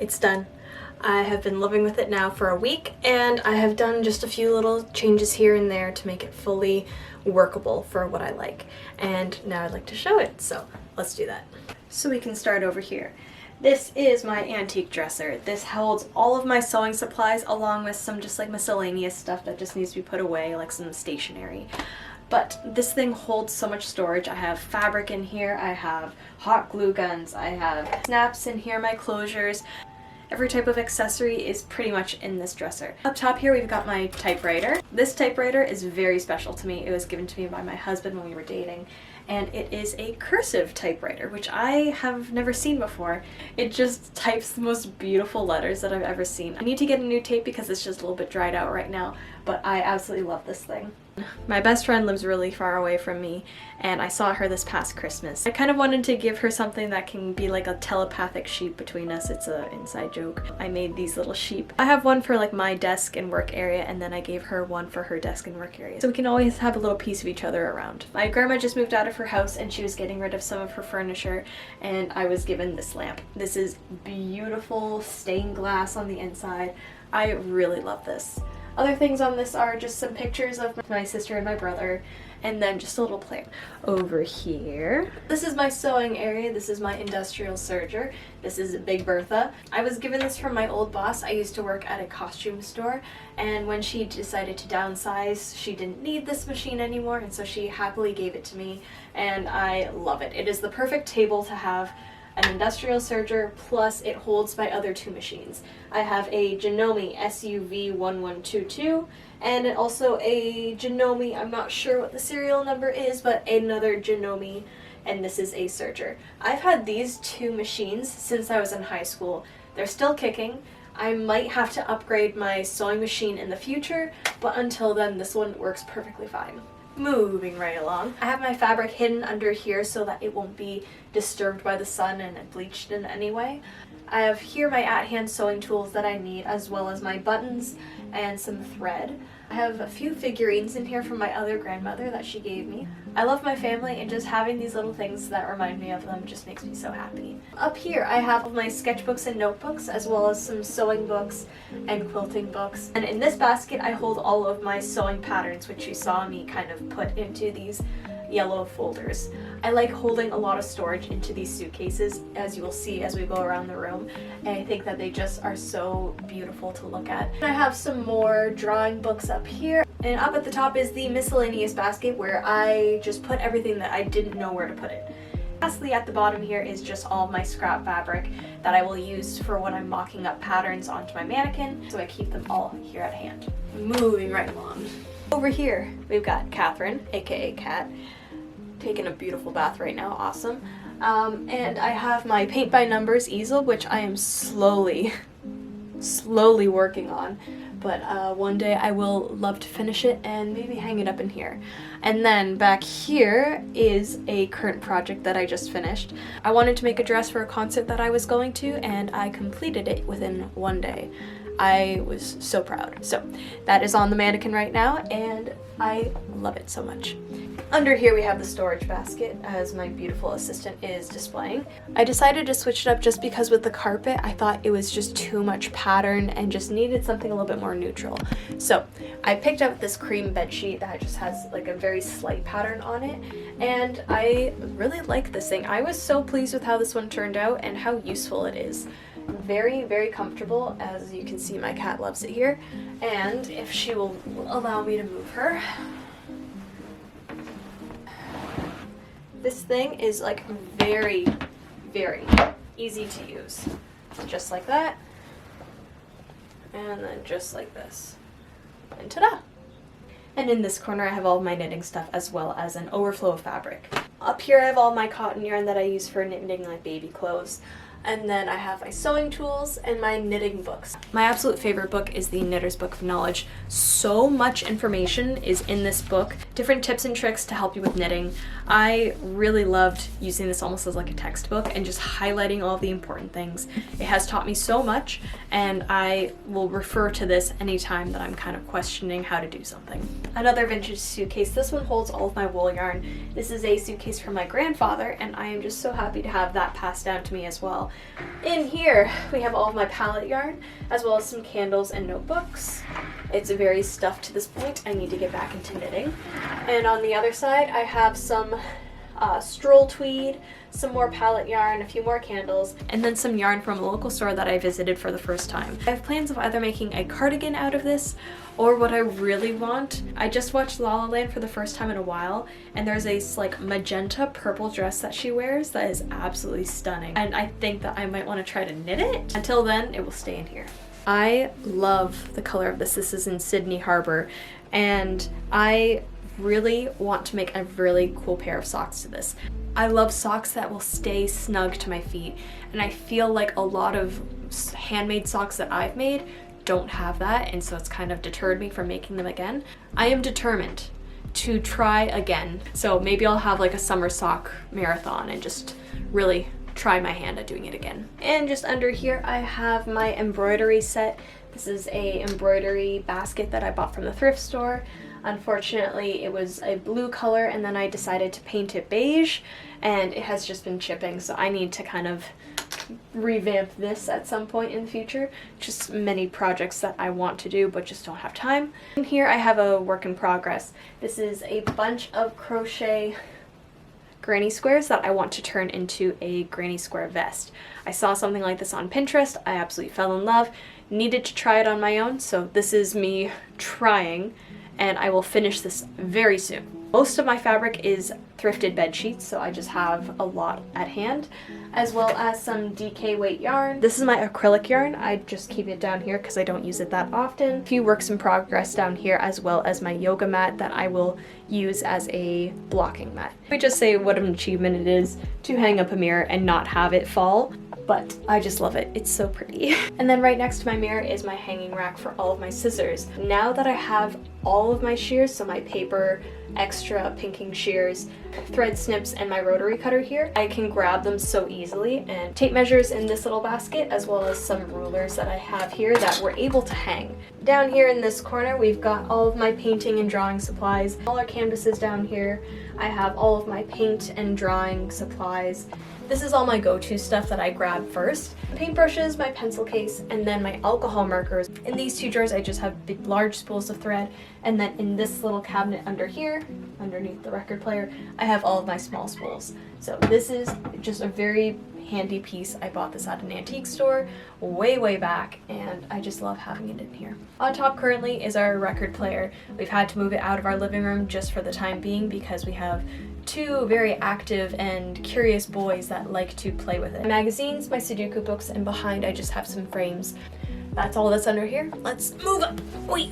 It's done. I have been living with it now for a week, and I have done just a few little changes here and there to make it fully workable for what I like. And now I'd like to show it, so let's do that. So we can start over here. This is my antique dresser. This holds all of my sewing supplies along with some just like miscellaneous stuff that just needs to be put away, like some stationery. But this thing holds so much storage. I have fabric in here, I have hot glue guns, I have snaps in here, my closures. Every type of accessory is pretty much in this dresser. Up top here we've got my typewriter. This typewriter is very special to me. It was given to me by my husband when we were dating, and it is a cursive typewriter, which I have never seen before. It just types the most beautiful letters that I've ever seen. I need to get a new tape because it's just a little bit dried out right now, but I absolutely love this thing. My best friend lives really far away from me, and I saw her this past Christmas. I kind of wanted to give her something that can be like a telepathic sheep between us. It's an inside joke. I made these little sheep. I have one for like my desk and work area, and then I gave her one for her desk and work area. So we can always have a little piece of each other around. My grandma just moved out of her house and she was getting rid of some of her furniture, and I was given this lamp. This is beautiful stained glass on the inside. I really love this. Other things on this are just some pictures of my sister and my brother, and then just a little plant. Over here, this is my sewing area. This is my industrial serger. This is Big Bertha. I was given this from my old boss. I used to work at a costume store, and when she decided to downsize, she didn't need this machine anymore, and so she happily gave it to me, and I love it. It is the perfect table to have an industrial serger, plus it holds my other two machines. I have a Janome SUV1122 and also a Janome, I'm not sure what the serial number is, but another Janome, and this is a serger. I've had these two machines since I was in high school. They're still kicking. I might have to upgrade my sewing machine in the future, but until then this one works perfectly fine. Moving right along. I have my fabric hidden under here so that it won't be disturbed by the sun and bleached in any way. I have here my at-hand sewing tools that I need, as well as my buttons and some thread. I have a few figurines in here from my other grandmother that she gave me. I love my family, and just having these little things that remind me of them just makes me so happy. Up here I have my sketchbooks and notebooks, as well as some sewing books and quilting books. And in this basket I hold all of my sewing patterns, which you saw me kind of put into these yellow folders. I like holding a lot of storage into these suitcases, as you will see as we go around the room, and I think that they just are so beautiful to look at. I have some more drawing books up here, and up at the top is the miscellaneous basket where I just put everything that I didn't know where to put it. Lastly, at the bottom here is just all of my scrap fabric that I will use for when I'm mocking up patterns onto my mannequin, so I keep them all here at hand. Moving right along. Over here, we've got Catherine, aka Kat, taking a beautiful bath right now, awesome. And I have my paint by numbers easel, which I am slowly working on, but one day I will love to finish it and maybe hang it up in here. And then back here is a current project that I just finished. I wanted to make a dress for a concert that I was going to, and I completed it within one day. I was so proud. So that is on the mannequin right now, and I love it so much. Under here we have the storage basket, as my beautiful assistant is displaying. I decided to switch it up just because with the carpet I thought it was just too much pattern and just needed something a little bit more neutral. So I picked up this cream bed sheet that just has like a very slight pattern on it, and I really like this thing. I was so pleased with how this one turned out and how useful it is. Very, very comfortable. As you can see, my cat loves it here, and if she will allow me to move her, this thing is like very, very easy to use. Just like that, and then just like this, and ta-da! And in this corner I have all of my knitting stuff, as well as an overflow of fabric. Up here I have all my cotton yarn that I use for knitting like baby clothes. And then I have my sewing tools and my knitting books. My absolute favorite book is the Knitter's Book of Knowledge. So much information is in this book, different tips and tricks to help you with knitting. I really loved using this almost as like a textbook and just highlighting all the important things. It has taught me so much, and I will refer to this anytime that I'm kind of questioning how to do something. Another vintage suitcase. This one holds all of my wool yarn. This is a suitcase from my grandfather, and I am just so happy to have that passed down to me as well. In here we have all of my palette yarn as well as some candles and notebooks. It's very stuffed to this point. I need to get back into knitting. And on the other side I have some stroll tweed, some more palette yarn, a few more candles, and then some yarn from a local store that I visited for the first time. I have plans of either making a cardigan out of this, or what I really want, I just watched La La Land for the first time in a while, and there's a like magenta purple dress that she wears that is absolutely stunning, and I think that I might want to try to knit it. Until then, it will stay in here. I love the color of this. This is in Sydney Harbor, and I really want to make a really cool pair of socks to this. I love socks that will stay snug to my feet, and I feel like a lot of handmade socks that I've made don't have that, and so it's kind of deterred me from making them again. I am determined to try again, so maybe I'll have like a summer sock marathon and just really try my hand at doing it again. And just under here I have my embroidery set. This is a embroidery basket that I bought from the thrift store. Unfortunately, it was a blue color, and then I decided to paint it beige, and it has just been chipping, so I need to kind of revamp this at some point in the future. Just many projects that I want to do but just don't have time. And here I have a work in progress. This is a bunch of crochet granny squares that I want to turn into a granny square vest. I saw something like this on Pinterest. I absolutely fell in love. Needed to try it on my own, so this is me trying, and I will finish this very soon. Most of my fabric is thrifted bed sheets, so I just have a lot at hand, as well as some DK weight yarn. This is my acrylic yarn. I just keep it down here because I don't use it that often. A few works in progress down here, as well as my yoga mat that I will use as a blocking mat. Let me just say what an achievement it is to hang up a mirror and not have it fall. But I just love it. It's so pretty. And then right next to my mirror is my hanging rack for all of my scissors. Now that I have all of my shears, so my paper, extra pinking shears, thread snips, and my rotary cutter here, I can grab them so easily, and tape measures in this little basket, as well as some rulers that I have here that we're able to hang. Down here in this corner, we've got all of my painting and drawing supplies. All our canvases down here. I have all of my paint and drawing supplies. This is all my go-to stuff that I grab first. Paintbrushes, my pencil case, and then my alcohol markers. In these two drawers I just have big, large spools of thread, and then in this little cabinet under here, underneath the record player, I have all of my small spools. So this is just a very handy piece. I bought this at an antique store way back, and I just love having it in here. On top currently is our record player. We've had to move it out of our living room just for the time being because we have two very active and curious boys that like to play with it. My magazines, my Sudoku books, and behind I just have some frames. That's all that's under here. Let's move up. Wait.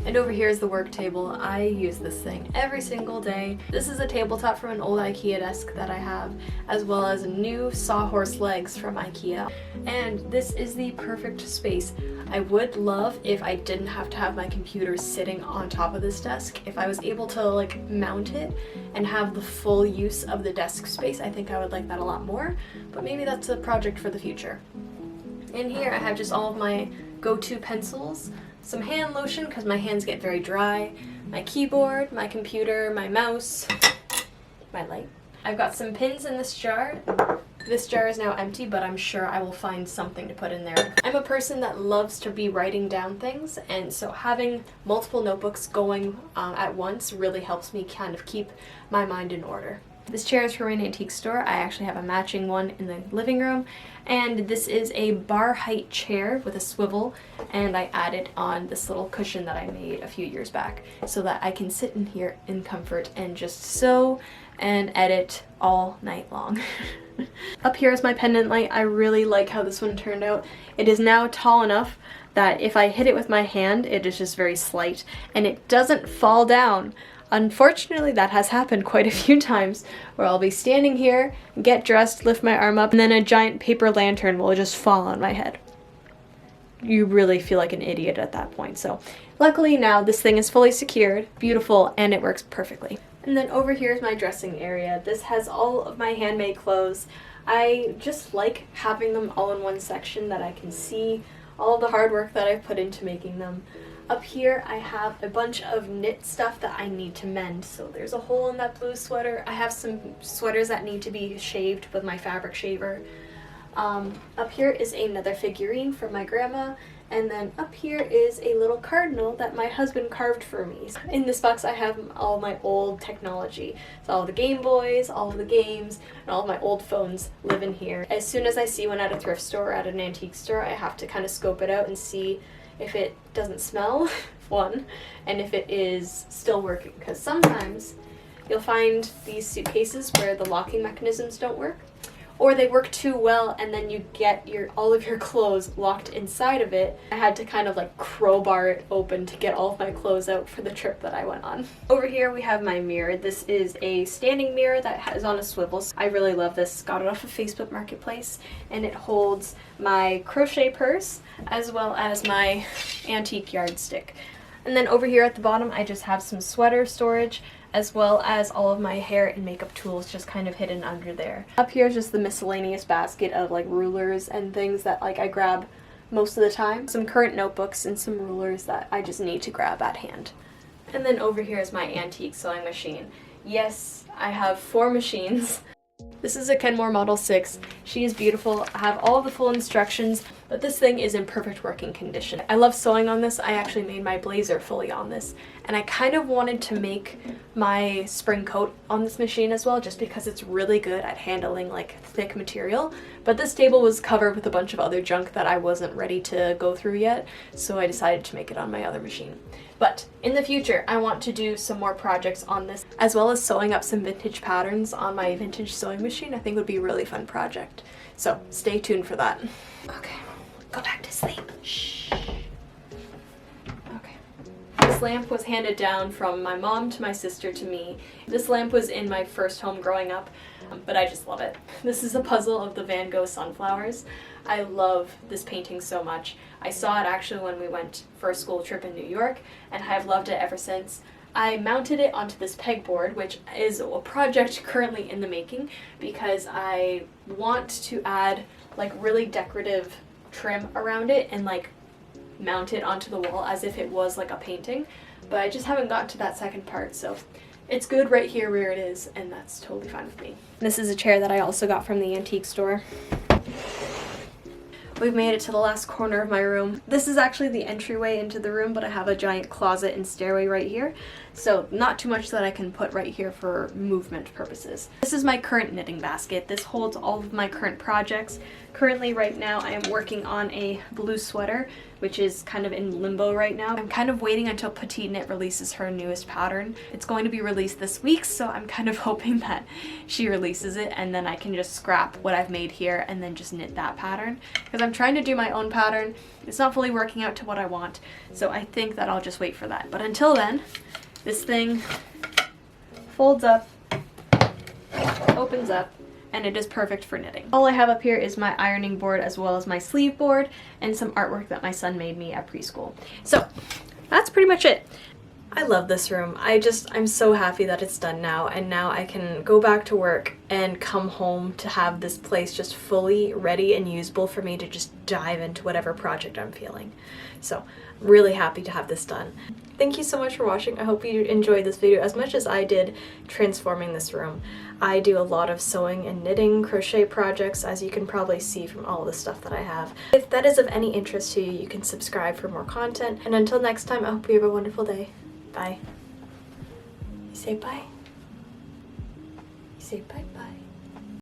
And over here is the work table. I use this thing every single day. This is a tabletop from an old IKEA desk that I have, as well as new sawhorse legs from IKEA. And this is the perfect space. I would love if I didn't have to have my computer sitting on top of this desk. If I was able to like mount it and have the full use of the desk space, I think I would like that a lot more, but maybe that's a project for the future. In here I have just all of my go-to pencils, some hand lotion because my hands get very dry, my keyboard, my computer, my mouse, my light. I've got some pins in this jar. This jar is now empty, but I'm sure I will find something to put in there. I'm a person that loves to be writing down things, and so having multiple notebooks going at once really helps me kind of keep my mind in order. This chair is from an antique store. I actually have a matching one in the living room, and this is a bar height chair with a swivel, and I added on this little cushion that I made a few years back so that I can sit in here in comfort and just sew and edit all night long. Up here is my pendant light. I really like how this one turned out. It is now tall enough that if I hit it with my hand, it is just very slight, and it doesn't fall down. Unfortunately, that has happened quite a few times where I'll be standing here, get dressed, lift my arm up, and then a giant paper lantern will just fall on my head. You really feel like an idiot at that point. So luckily now this thing is fully secured, beautiful, and it works perfectly. And then over here is my dressing area. This has all of my handmade clothes. I just like having them all in one section that I can see all the hard work that I've put into making them. Up here I have a bunch of knit stuff that I need to mend. So there's a hole in that blue sweater. I have some sweaters that need to be shaved with my fabric shaver. Up here is another figurine from my grandma, and then up here is a little cardinal that my husband carved for me. In this box I have all my old technology. So all the Game Boys, all of the games, and all of my old phones live in here. As soon as I see one at a thrift store or at an antique store, I have to kind of scope it out and see if it doesn't smell, one, and if it is still working. Because sometimes you'll find these suitcases where the locking mechanisms don't work, or they work too well and then you get all of your clothes locked inside of it. I had to kind of like crowbar it open to get all of my clothes out for the trip that I went on. Over here we have my mirror. This is a standing mirror that is on a swivel. I really love this. Got it off of Facebook Marketplace, and it holds my crochet purse as well as my antique yardstick. And then over here at the bottom I just have some sweater storage, as well as all of my hair and makeup tools just kind of hidden under there. Up here is just the miscellaneous basket of like rulers and things that like I grab most of the time. Some current notebooks and some rulers that I just need to grab at hand. And then over here is my antique sewing machine. Yes, I have 4 machines. This is a Kenmore Model 6. She is beautiful. I have all the full instructions, but this thing is in perfect working condition. I love sewing on this. I actually made my blazer fully on this, and I kind of wanted to make my spring coat on this machine as well, just because it's really good at handling like thick material. But this table was covered with a bunch of other junk that I wasn't ready to go through yet, so I decided to make it on my other machine. But in the future, I want to do some more projects on this, as well as sewing up some vintage patterns on my vintage sewing machine. I think would be a really fun project. So stay tuned for that. Okay, go back to sleep. Shh. Okay. This lamp was handed down from my mom to my sister to me. This lamp was in my first home growing up, but I just love it. This is a puzzle of the Van Gogh sunflowers. I love this painting so much. I saw it actually when we went for a school trip in New York, and I've loved it ever since. I mounted it onto this pegboard, which is a project currently in the making, because I want to add like really decorative trim around it and like mount it onto the wall as if it was like a painting, but I just haven't gotten to that second part, so it's good right here where it is, and that's totally fine with me. This is a chair that I also got from the antique store. We've made it to the last corner of my room. This is actually the entryway into the room, but I have a giant closet and stairway right here, so not too much that I can put right here for movement purposes. This is my current knitting basket. This holds all of my current projects. Currently right now I am working on a blue sweater, which is kind of in limbo right now. I'm kind of waiting until Petite Knit releases her newest pattern. It's going to be released this week, so I'm kind of hoping that she releases it and then I can just scrap what I've made here and then just knit that pattern. Because I'm trying to do my own pattern. It's not fully working out to what I want, so I think that I'll just wait for that. But until then, this thing folds up, opens up, and it is perfect for knitting. All I have up here is my ironing board as well as my sleeve board and some artwork that my son made me at preschool. So that's pretty much it. I love this room. I'm so happy that it's done now, and now I can go back to work and come home to have this place just fully ready and usable for me to just dive into whatever project I'm feeling. So really happy to have this done. Thank you so much for watching. I hope you enjoyed this video as much as I did transforming this room. I do a lot of sewing and knitting, crochet projects, as you can probably see from all the stuff that I have. If that is of any interest to you, you can subscribe for more content. And until next time, I hope you have a wonderful day. Bye. You say bye. You say bye-bye.